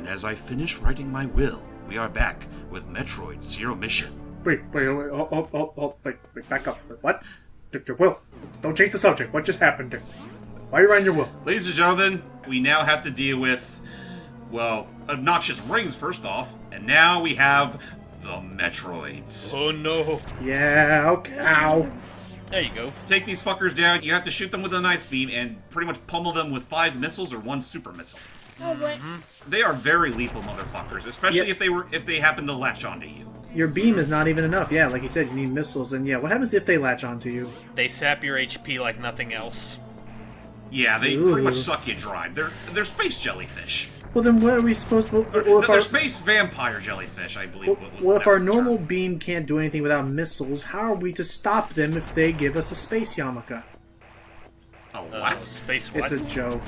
And as I finish writing my will, we are back with Metroid Zero Mission. Wait, back up. What? Your will. Don't change the subject. What just happened? Why are you writing your will? Ladies and gentlemen, we now have to deal with, well, obnoxious rings first off, and now we have the Metroids. Oh no. Yeah, okay. Ow. There you go. To take these fuckers down, you have to shoot them with an ice beam and pretty much pummel them with 5 missiles or 1 super missile. Oh, boy. They are very lethal motherfuckers, especially Yep. if they happen to latch onto you. Your beam is not even enough. Yeah, like you said, you need missiles. And yeah, what happens if they latch onto you? They sap your HP like nothing else. Yeah, they Ooh. pretty much suck you dry. They're space jellyfish. Well, then what are we supposed to... They're space vampire jellyfish, I believe. If our normal beam can't do anything without missiles, how are we to stop them if they give us a space yarmulke? Oh, what? Space what? It's a joke.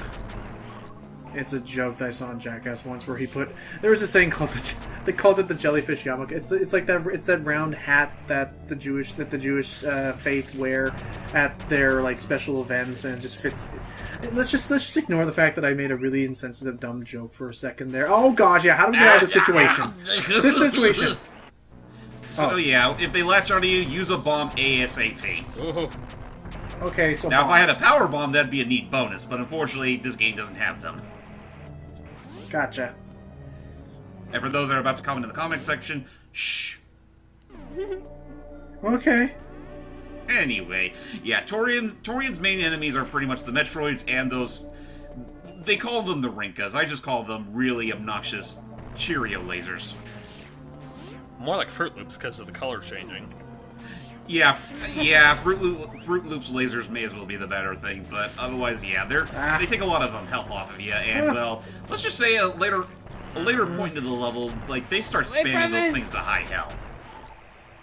It's a joke that I saw in Jackass once where he put... There was this thing called they called it the jellyfish yarmulke. It's like that. It's that round hat that the Jewish faith wear at their like special events, and it just fits. Let's just ignore the fact that I made a really insensitive, dumb joke for a second there. Oh gosh, yeah. How do we get out of this situation? This situation. So yeah, if they latch onto you, use a bomb ASAP. Ooh. Okay, so Now, if I had a power bomb, that'd be a neat bonus, but unfortunately, this game doesn't have them. Gotcha. And for those that are about to comment in the comment section, shh. Okay. Anyway, yeah, Torian's main enemies are pretty much the Metroids and those... They call them the Rinkas. I just call them really obnoxious Cheerio lasers. More like Fruit Loops because of the color changing. Yeah, Fruit Loops lasers may as well be the better thing, but otherwise, yeah, they take a lot of health off of you, and well, let's just say a later point into the level, like they start spamming those things to high hell,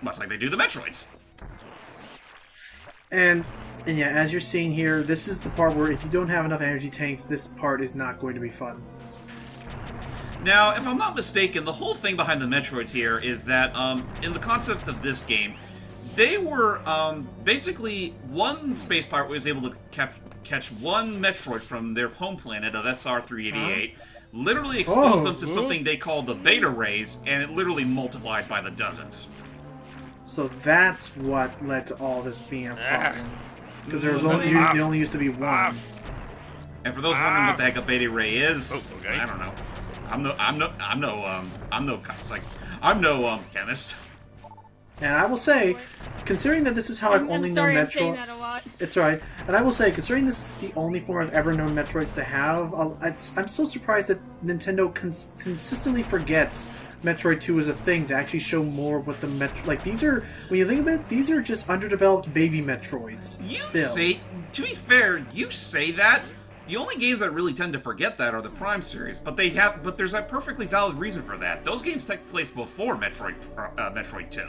much like they do the Metroids. And yeah, as you're seeing here, this is the part where if you don't have enough energy tanks, this part is not going to be fun. Now, if I'm not mistaken, the whole thing behind the Metroids here is that in the concept of this game, they were, basically, one space pirate was able to catch one Metroid from their home planet of SR-388, literally expose them to something they called the beta rays, and it literally multiplied by the dozens. So that's what led to all this being a problem. Because there only used to be one. And for those wondering what the heck a beta ray is, okay. I don't know. I'm no chemist. And I will say, considering that this is how I've only I'm sorry, known I'm saying Metroid... that a lot. It's alright. And I will say, considering this is the only form I've ever known Metroids to have, I'm so surprised that Nintendo consistently forgets Metroid 2 is a thing to actually show more of what the Metroid... Like, these are... When you think of it, these are just underdeveloped baby Metroids. To be fair, you say that. The only games that really tend to forget that are the Prime series, but there's a perfectly valid reason for that. Those games take place before Metroid 2.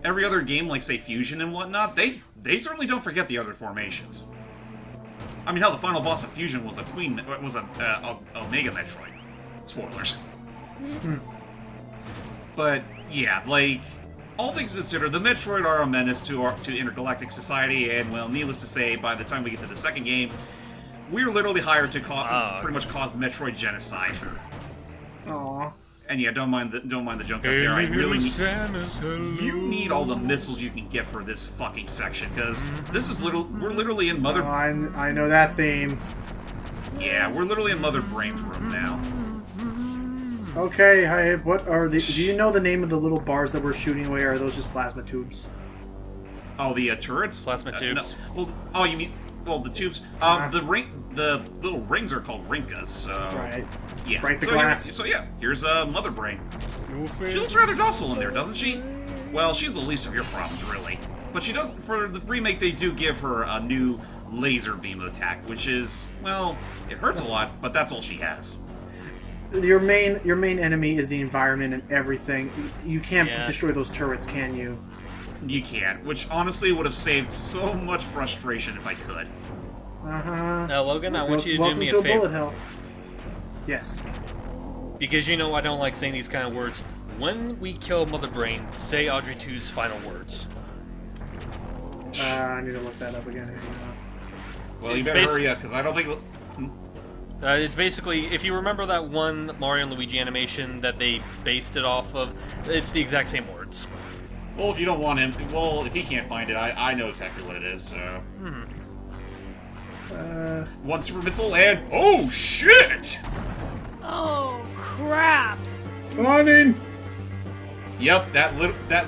Every other game, like say Fusion and whatnot, they certainly don't forget the other formations. I mean, hell, the final boss of Fusion was a Omega Metroid. Spoilers. But yeah, like all things considered, the Metroid are a menace to intergalactic society, and well, needless to say, by the time we get to the second game, we're literally hired to pretty much cause Metroid genocide. Aww. And yeah, don't mind the junk up there. I really you need all the missiles you can get for this fucking section, because this is we're literally in Mother. Oh, I know that theme. Yeah, we're literally in Mother Brain's room now. Okay, hi. What are the? Do you know the name of the little bars that we're shooting away? Or are those just plasma tubes? Oh, the turrets. Plasma tubes. No. Well, oh, you mean the tubes? The little rings are called Rinkas. So Right. yeah. Break the glass. So here's Mother Brain. She looks rather docile in there, doesn't she? Well, she's the least of your problems, really. But she does. For the remake, they do give her a new laser beam attack, which is, well, it hurts a lot, but that's all she has. Your main enemy is the environment and everything. You can't destroy those turrets, can you? You can't, which honestly would have saved so much frustration if I could. Uh-huh. Logan, I want you to do me a Welcome to favor. bullet hell. Yes. Because you know I don't like saying these kind of words. When we kill Mother Brain, say Audrey 2's final words. I need to look that up again. Well, you better hurry up, because I don't think... It's basically, if you remember that one Mario and Luigi animation that they based it off of, it's the exact same words. Well, if you don't want him, well, if he can't find it, I know exactly what it is, so... One super missile and... Oh, shit! Oh, crap! Come on in! Yep, that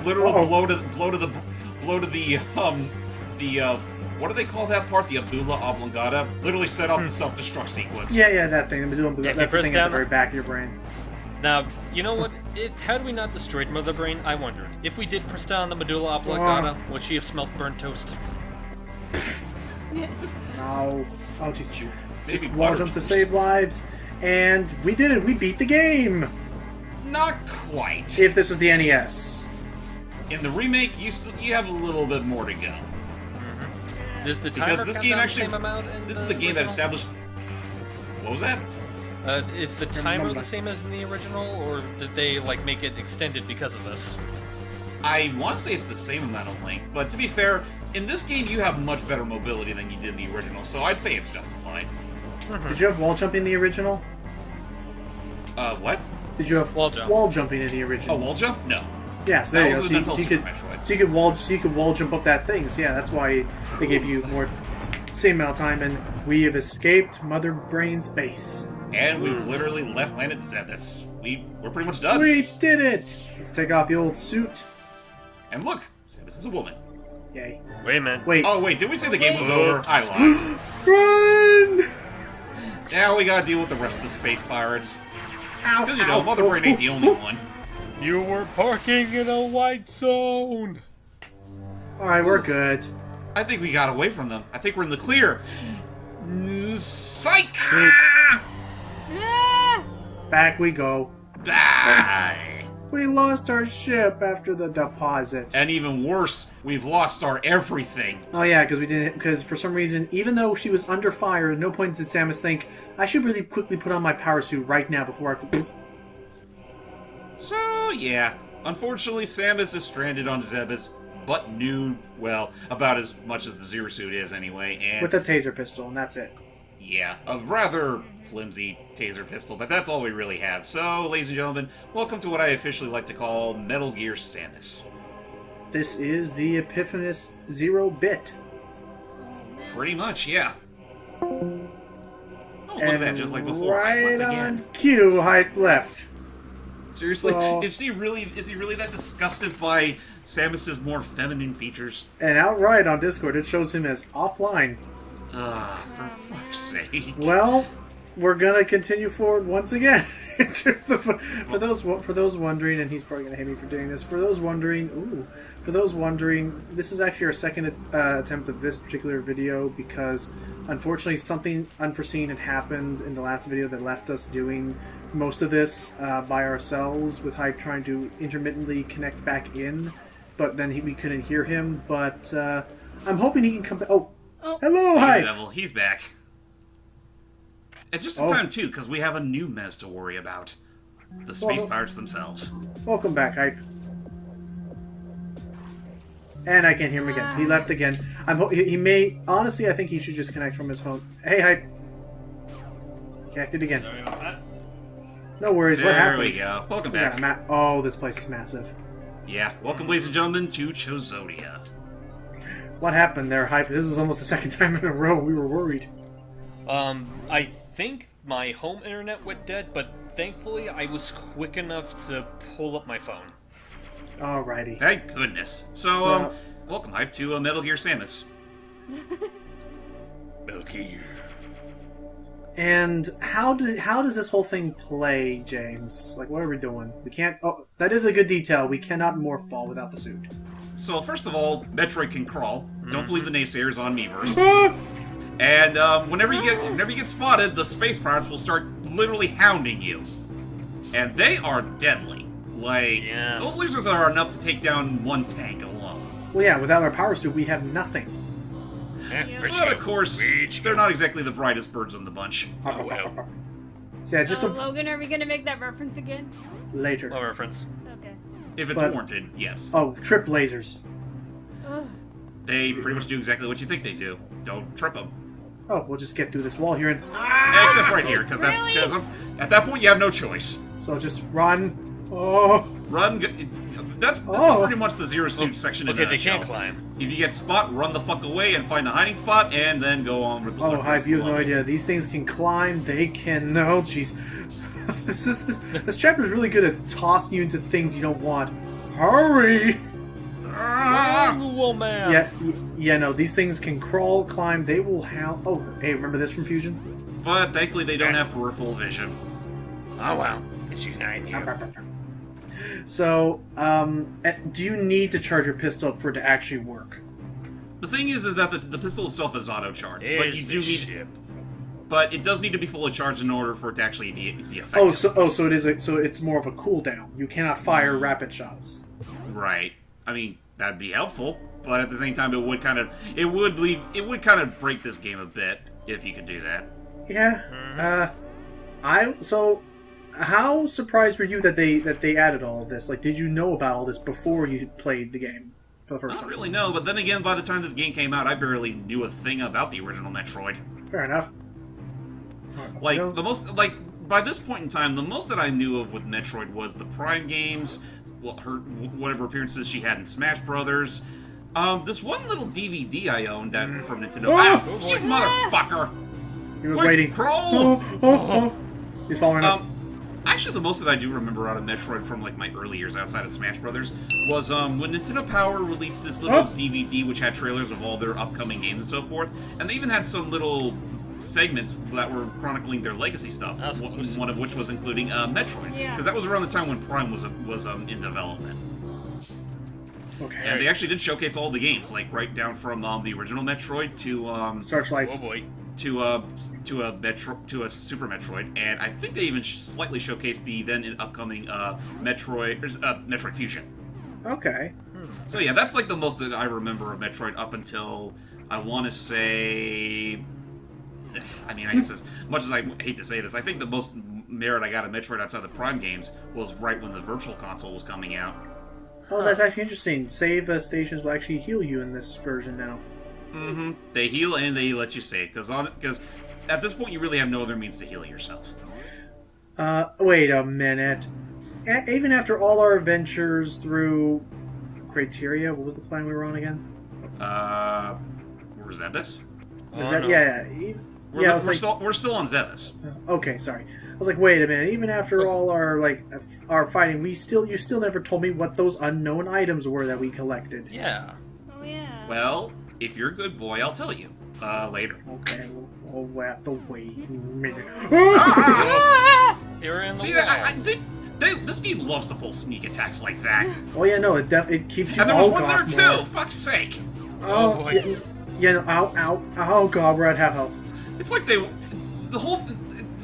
literal blow to the what do they call that part? The Abdullah Oblongata literally set off the self-destruct sequence. Yeah, that thing. Yeah, That's the thing at the very back of your brain. Now, you know what? Had we not destroyed Mother Brain, I wondered, if we did press down the medulla oblongata, would she have smelt burnt toast? Yeah. No. Oh, jeez. Maybe Just wall butter jump to toast. save lives. And we did it. We beat the game. Not quite. If this was the NES. In the remake, you have a little bit more to go. Does the Because timer this count game down actually, the same amount in this is the game that original? established. What was that? Is the timer the same as in the original, or did they like make it extended because of this? I want to say it's the same amount of length, but to be fair, in this game you have much better mobility than you did in the original, so I'd say it's justified. Did you have wall jumping in the original? What? Did you have Wall jump. wall jumping in the original? Oh, wall jump? No. Yeah, so there you That go. was So you, until so you Super could, Metroid. so you could wall jump up that thing. So yeah, that's why they gave you more, same amount of time. And we have escaped Mother Brain's base. And we've literally left planet Zebes. We're pretty much done. We did it. Let's take off the old suit. And look, Zebes is a woman. Yay! Wait a minute. Wait. Oh wait, did we say the game was Wait. over? I lied. Run! Now we gotta deal with the rest of the space pirates. Ow! Because you know, ow, Mother oh, Brain ain't oh, the only oh. one. You were parking in a white zone. All right, we're good. I think we got away from them. I think we're in the clear. Psych! Ah! Back we go. Die! We lost our ship after the deposit. And even worse, we've lost our everything. Oh yeah, because for some reason, even though she was under fire, at no point did Samus think, I should really quickly put on my power suit right now before I could... So, yeah. Unfortunately, Samus is stranded on Zebes, but knew, well, about as much as the Zero Suit is anyway, and... With a taser pistol, and that's it. Yeah, a rather flimsy taser pistol, but that's all we really have. So, ladies and gentlemen, welcome to what I officially like to call Metal Gear Samus. This is the Epiphanous 0-bit. Pretty much, yeah. Oh, look at that, just like before. I right left on again. cue, Hype left. Seriously, So- is he really that disgusted by Samus's more feminine features? And outright on Discord, it shows him as offline. For fuck's sake. Well, we're gonna continue forward once again. For those wondering, and he's probably gonna hate me for doing this. For those wondering, this is actually our second attempt of this particular video because, unfortunately, something unforeseen had happened in the last video that left us doing most of this by ourselves, with Hype trying to intermittently connect back in, but then we couldn't hear him. But I'm hoping he can come back. Oh, hello, Hype. Devil, he's back. And just in time, too, because we have a new mess to worry about. The space pirates themselves. Welcome back, Hype. And I can't hear him again. He left again. He may... Honestly, I think he should just connect from his phone. Hey, Hype. Connected again. No worries. What There happened? we go. Welcome Yeah, back. oh, this place is massive. Yeah, welcome, ladies and gentlemen, to Chozodia. What happened there, Hype? This is almost the second time in a row. We were worried. I think my home internet went dead, but thankfully I was quick enough to pull up my phone. Alrighty. Thank goodness. So, welcome, Hype, to Metal Gear Samus. Metal Gear. And how does this whole thing play, James? Like, what are we doing? We can't... Oh, that is a good detail. We cannot morph ball without the suit. So, first of all, Metroid can crawl. Don't believe the naysayers on Miiverse. And whenever you get spotted, the space pirates will start literally hounding you, and they are deadly. Like those lasers are enough to take down one tank alone. Well, yeah, without our power suit, we have nothing. But of course, they're not exactly the brightest birds in the bunch. Oh, well. So yeah, just Logan, are we gonna make that reference again? later. No reference. Okay. If it's warranted, yes. Oh, trip lasers. Ugh. They pretty much do exactly what you think they do. Don't trip them. Oh, we'll just get through this wall here and... Except right here, because Really? at that point you have no choice. So just run. Oh. Run. This is pretty much the Zero Suit section in a Okay, they nutshell. can't climb. If you get spot, run the fuck away and find a hiding spot, and then go on with the Oh, rest Hive, of the you have no level. idea. These things can climb. They can... No, jeez. This chapter is really good at tossing you into things you don't want. Hurry! Little man. Yeah, no, these things can crawl, climb, they will howl. Oh, hey, remember this from Fusion? But thankfully they don't have peripheral vision. Oh wow. She's not here. So, do you need to charge your pistol for it to actually work? The thing is that the pistol itself is auto-charged, but you There's do the need... ship. But it does need to be fully charged in order for it to actually be effective. So it is. So it's more of a cooldown. You cannot fire rapid shots. Right. I mean, that'd be helpful, but at the same time, it would kind of break this game a bit if you could do that. Yeah. So, how surprised were you that they added all of this? Like, did you know about all this before you played the game for the first I time? don't really know, but then again, by the time this game came out, I barely knew a thing about the original Metroid. Fair enough. Like, No. by this point in time, the most that I knew of with Metroid was the Prime games, well, whatever appearances she had in Smash Brothers. This one little DVD I owned from Nintendo. Oh! You motherfucker! He was Quick, waiting. crawl! Oh. He's following us. Actually, the most that I do remember out of Metroid from like my early years outside of Smash Brothers was when Nintendo Power released this little DVD which had trailers of all their upcoming games and so forth, and they even had some little segments that were chronicling their legacy stuff. That's close. One of which was including Metroid, Yeah. because that was around the time when Prime was in development, Okay. and they actually did showcase all the games, like right down from the original Metroid to Searchlights. Oh boy. to a Super Metroid, and I think they even slightly showcased the then upcoming Metroid Fusion. Okay. So yeah, that's like the most that I remember of Metroid up until I want to say. I mean, I guess as much as I hate to say this, I think the most merit I got of Metroid outside the Prime games was right when the Virtual Console was coming out. Oh, that's actually interesting. Save stations will actually heal you in this version now. Mm-hmm. They heal and they let you save because at this point you really have no other means to heal yourself. Wait a minute. Even after all our adventures through Criteria, what was the plan we were on again? Zebus? Is that yeah? I was like, We're still on Zebus. okay, sorry. I was like, wait a minute. Even after all our fighting, you still never told me what those unknown items were that we collected. Yeah. Oh yeah. Well, if you're a good boy, I'll tell you later. Okay, we'll have to wait a minute. You're in the See, wall. this game loves to pull sneak attacks like that. Oh yeah, no, it keeps you. And there was oh, one gosh, there more. too. Fuck's sake! Oh, Oh, boy. yeah, no, ow, oh god, we're at half health. It's like the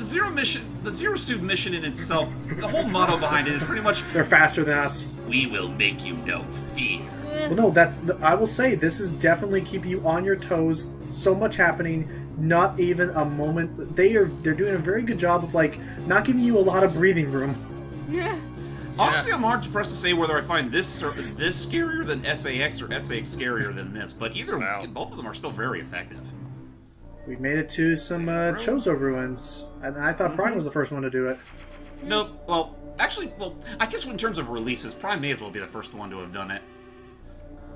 Zero Suit mission in itself. The whole motto behind it is pretty much, They're faster than us. "We will make you know fear." Well, no, I will say this is definitely keeping you on your toes. So much happening, not even a moment. They're doing a very good job of like not giving you a lot of breathing room. Yeah. Honestly, I'm hard pressed to say whether I find this scarier than SAX or SAX scarier than this, but both of them are still very effective. We made it to some Chozo ruins, and I thought Prime was the first one to do it. Nope. Well, actually, I guess in terms of releases, Prime may as well be the first one to have done it.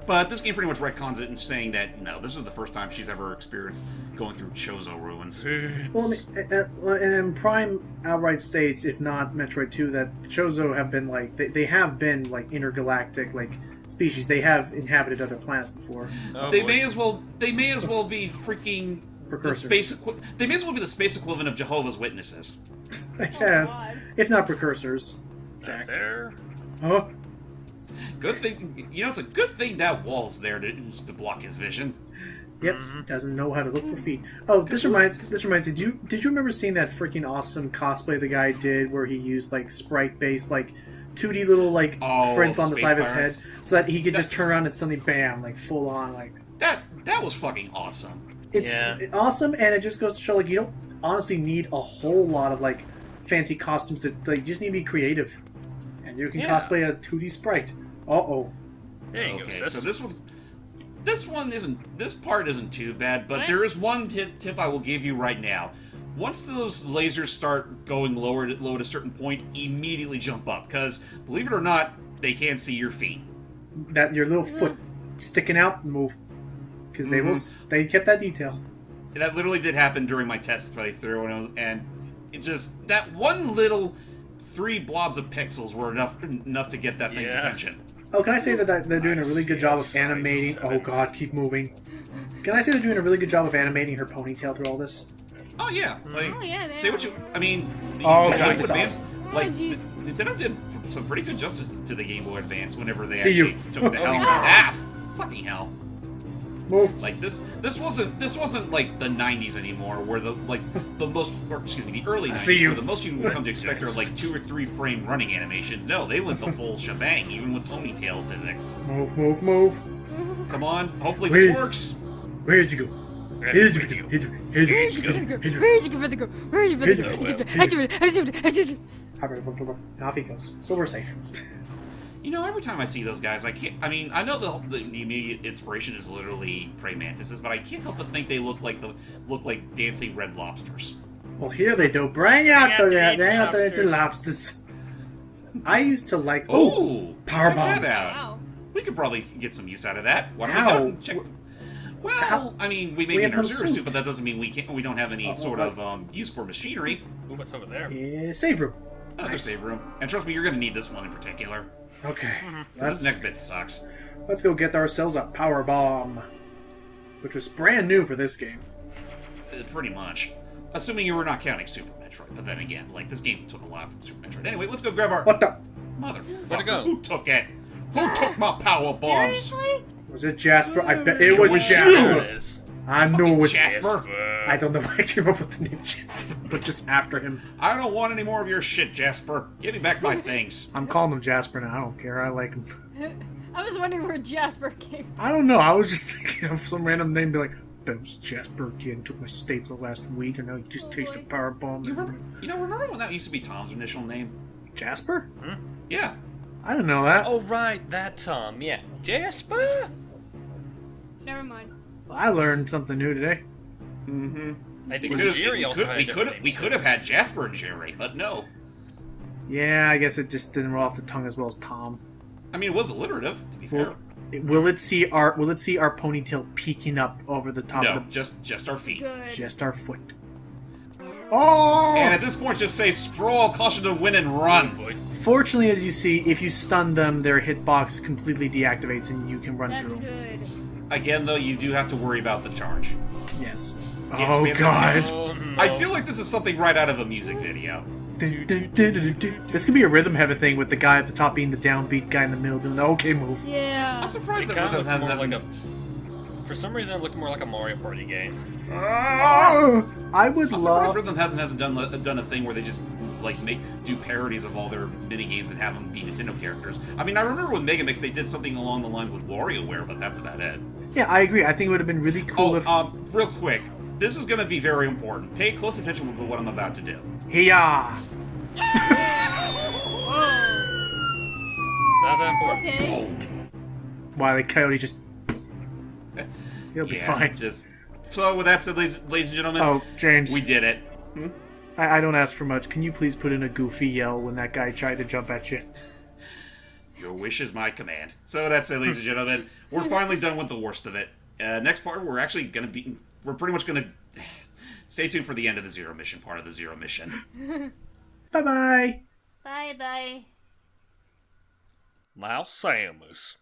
But this game pretty much retcons it and saying that, no, this is the first time she's ever experienced going through Chozo ruins. Well, and then Prime outright states, if not Metroid 2, that Chozo have been like they have been like intergalactic like species. They have inhabited other planets before. Oh, They boy. may as well be freaking Precursors. They may as well be the space equivalent of Jehovah's Witnesses. I guess, God. if not precursors. Right there. Huh? Good thing, it's a good thing that wall's there to block his vision. Yep, doesn't know how to look for feet. Oh, this reminds me. Did you remember seeing that freaking awesome cosplay the guy did, where he used like sprite-based like 2D little like prints on the Space side of his Pirates. head, so that he could just turn around and suddenly bam, like full on like. That was fucking awesome. It's awesome, and it just goes to show like you don't honestly need a whole lot of like fancy costumes to like. You just need to be creative, and you can cosplay a 2D sprite. Uh oh. There you Okay, go. so this one's This part isn't too bad, but What? there is one tip I will give you right now. Once those lasers start going low at a certain point, immediately jump up, because, believe it or not, they can't see your feet. That your little foot sticking out, move. Because they kept that detail. That literally did happen during my test playthrough, and it just, that one little 3 blobs of pixels were enough to get that thing's attention. Oh, can I say that they're doing a really good job of animating... Oh god, keep moving. Can I say they're doing a really good job of animating her ponytail through all this? Oh yeah, like, Oh, yeah, they say are. what you, I mean, the Oh, Game God, Boy it's Advance, awesome. like, Oh, jeez. Nintendo did some pretty good justice to the Game Boy Advance whenever they See actually you. took the hell. Fucking hell. Move. Like this wasn't like the 90s anymore, where the most, or excuse me, the early 90s, see you. where the most you would come to expect are like 2 or 3 frame running animations. No, they went the full shebang, even with ponytail physics. Move, move, move. Come on, hopefully Wait. this works. Where'd you go? Here'd you go? Here'd you go? Here'd you go? Where'd you go for the girl? Where'd you go for the girl? And off he goes. So we're safe. You know, every time I see those guys, I can't. I mean, I know the immediate inspiration is literally praying mantises, but I can't help but think they look like dancing red lobsters. Well, here they do. Bring out the lobsters. lobsters. I used to like... Oh, power check that bombs. out. Wow. We could probably get some use out of that. Why don't How? we go and check? Well, How? I mean, we may We be have in our no zero suit. suit, but that doesn't mean we don't have any sort of use for machinery. Ooh, what's over there? Yeah, save room. Another save room. And trust me, you're going to need this one in particular. Okay. 'Cause this next bit sucks. Let's go get ourselves a power bomb. Which was brand new for this game. Pretty much. Assuming you were not counting Super Metroid. But then again, like, this game took a lot from Super Metroid. Anyway, let's go grab our... What the... Motherfucker. Where'd it go? Who took it? Who took my power bombs? Seriously? Was it Jasper? I bet it was Jasper. I know it was Jasper. I don't know why I came up with the name Jasper, but just after him. I don't want any more of your shit, Jasper. Give me back my things. I'm calling him Jasper now. I don't care. I like him. I was wondering where Jasper came from. I don't know. I was just thinking of some random name. Be like, that was Jasper again. Took my stapler last week, and now he just takes a power bomb. Remember when that used to be Tom's initial name? Jasper? Yeah. I didn't know that. Oh, right, that Tom, yeah. Jasper? Never mind. I learned something new today. I think Jerry also had a different name, We could have had Jasper and Jerry, but no. Yeah, I guess it just didn't roll off the tongue as well as Tom. I mean, it was alliterative, to be fair. Will it see our ponytail peeking up over the top No, of just our feet. Good. just our foot? Oh! And at this point, just say, scroll, caution to win and run. boy. Fortunately, as you see, if you stun them, their hitbox completely deactivates and you can run That's through. good. Again, though, you do have to worry about the charge. Yes. Yes, Oh we have to- god. Oh, no. I feel like this is something right out of a music video. This could be a rhythm heaven thing with the guy at the top being the downbeat guy in the middle doing the okay move. Yeah. I'm surprised It that kind of Rhythm looked more hasn't... like a... For some reason, it looked more like a Mario Party game. I would I'm surprised love. Rhythm hasn't done a thing where they just like do parodies of all their mini games and have them be Nintendo characters. I mean, I remember with Mega Mix they did something along the lines with WarioWare, but that's about it. Yeah, I agree. I think it would have been really cool if. Real quick, this is going to be very important. Pay close attention to what I'm about to do. Hiya! That's that important. Okay. Wile E. Coyote just. He'll be fine. So with that said, ladies and gentlemen, Oh, James. we did it. I don't ask for much. Can you please put in a goofy yell when that guy tried to jump at you? Your wish is my command. So with that said, ladies and gentlemen, we're finally done with the worst of it. Next part, we're actually going to be... We're pretty much going to... Stay tuned for the end of the Zero Mission part of the Zero Mission. Bye bye! Bye bye. Now, Samus.